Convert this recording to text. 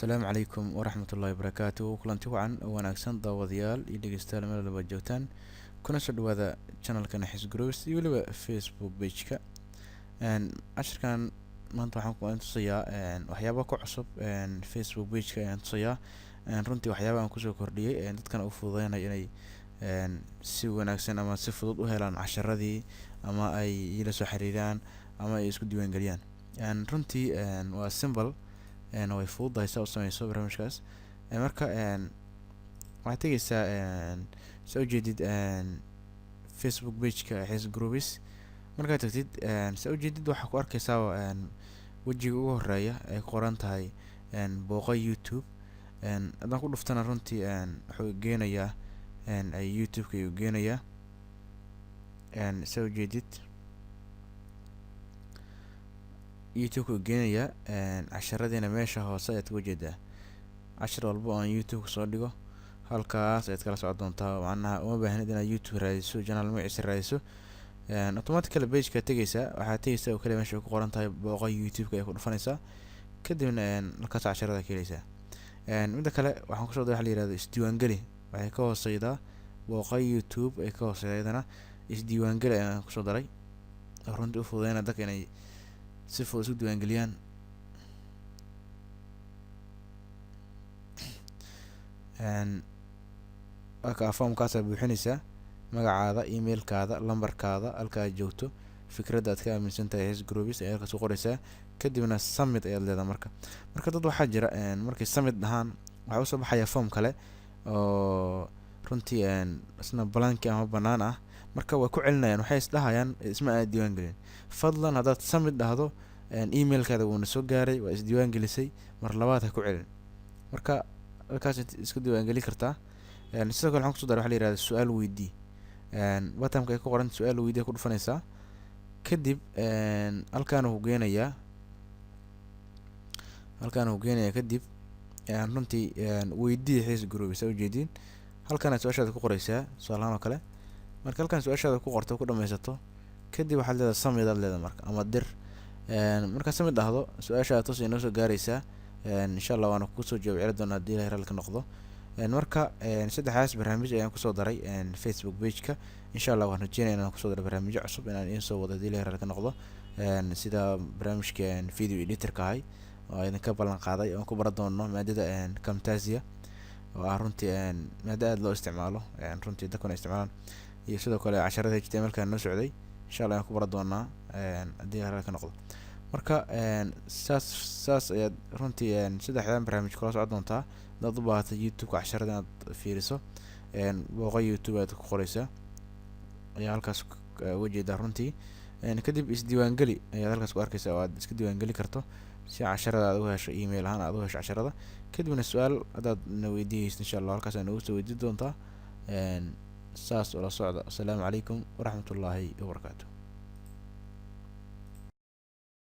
Asalaamu calaykum waraxmatullaahi wabarakaatuh. Kulanti wacan oo wanaagsan daawadayaal iyo dhegeystayaal meel walba joogtaan. Kuna soo dhawaada channelka Naxis Groups iyo weliba Facebook page-ka. Cashirkan maanta waxaan ku tusayaa waxyaabo ku cusub Facebook page-ka ayaan tusayaa. Runtii waxyaabo aan kusoo kordhiyay dadkan u fududeynayo inay si wanaagsan ama si fudud u helaan casharadii ama ay ila soo xiriiraan ama ay isku diiwaan galiyaan. Runtii waa simple way fududahay saa u sameyso barnaamijkaas. Marka waxaad tegeysaa soo jeedid Facebook page-ka Naxis Groups. Markaad tagtid soo jeedid waxaa ku arkaysaa wejiga ugu horeeya ay qoran tahay booqo YouTube. Haddaan ku dhuftana runtii wuxuu geenayaa YouTube-ka ayuu geenayaa. Soo jeedid YouTube ku geenayaa casharadiina meesha hoose ayaad ku jeedaa. Cashar walba oo aan YouTube soo dhigo halkaas ayaad kala socon doontaa. Macnaha uma baahnid inaad YouTube raadiso channel magaciisa raadiso. Automatically page-ka tegeysaa waxaad tegeysaa oo kaliya meesha ku qoran tahay booqo YouTube-ka ay ku dhufanaysaa. Kadibna halkaas casharada ka helaysaa. Midda kale waxaan kusoo daray waxa la yiraahdo isdiiwaan gali. Waxay ka hooseydaa booqo YouTube ay ka hooseydana isdiiwaan gali ayaan kusoo daray. Runtii u fududeyna dadka inay si fudud isu diiwaan galiyaan. Marka foomkaas aad buuxinaysaa magacaada, emailkaada, lambarkaada, halka aad joogto, fikradda aad ka aaminsan tahay Naxis Groups ayaad halkaas ku qoraysaa. Kadibna submit ayaad leedahay. marka dad waxaa jira markay submit dhahaan waxaa usoo baxaya foom kale oo runtii isna blank ama banaan ah. Marka way ku celinayaan waxay isdhahayaan isma aad diiwaan galin. Fadlan haddaad submit dhahdo emailkaada wuuna soo gaaray waa isdiiwaan gelisay mar labaad ha ku celin. Marka halkaas isku diiwaan gali kartaa. Sidoo kale waxaan kusoo daray waxa la yiraahdo su'aal weydii. Button-ka ay ku qoran su'aal weydii ku dhufanaysaa. Kadib halkaan uu geenayaa kadib runtii weydii Naxis Groups soo jeedin. Halkaan su'aashaada ku qoraysaa su'aalahan oo kale. Marka halkaan su'aashaada ku qorto ku dhameysato kadib waxaad leedahay submit aad leedahay ama dir. Marka submit dhahdo su'aashaada toos inoo soo gaaraysaa. Insha Allah waan ku soo jawaab celin doonaa haddii Ilaahay raalli ka noqdo. Marka saddexdaas barnaamij ayaan kusoo daray Facebook page-ka. Insha Allah waan rajeynayaa inaan kusoo daro barnaamijyo cusub inaan idin soo wado haddii Ilaahay raalli ka noqdo. Sida barnaamijka video editor-ka ahay oo idinka ballan qaaday oo ku baran doono maadada Camtasia oo runtii maadada aad loo isticmaalo runtii dadkuna isticmaalaan iyo sidoo kale casharada HTML-ka noo socday. Insha Allah aan ku baran doonaa haddii Ilaahay raalli ka noqdo. Marka saas ayaad runtii saddexdan barnaamij kula socon doontaa. Dad u baahatay YouTube-ka casharada inaad fiiriso booqo YouTube aad ku qoraysaa ayaa halkaas uga jeedaa runtii. Kadib isdiiwaan gali ayaad halkaas ku arkaysaa oo aad iska diiwaan gali karto si casharada aad u hesho email ahaan aad u hesho casharada. Kadibna su'aal haddaad na weydiiyeyso insha Allah halkaas aad nagu soo weydiin doontaa. saas oo la socda. Asalaamu calaykum waraxmatullaahi wabarakaatuh.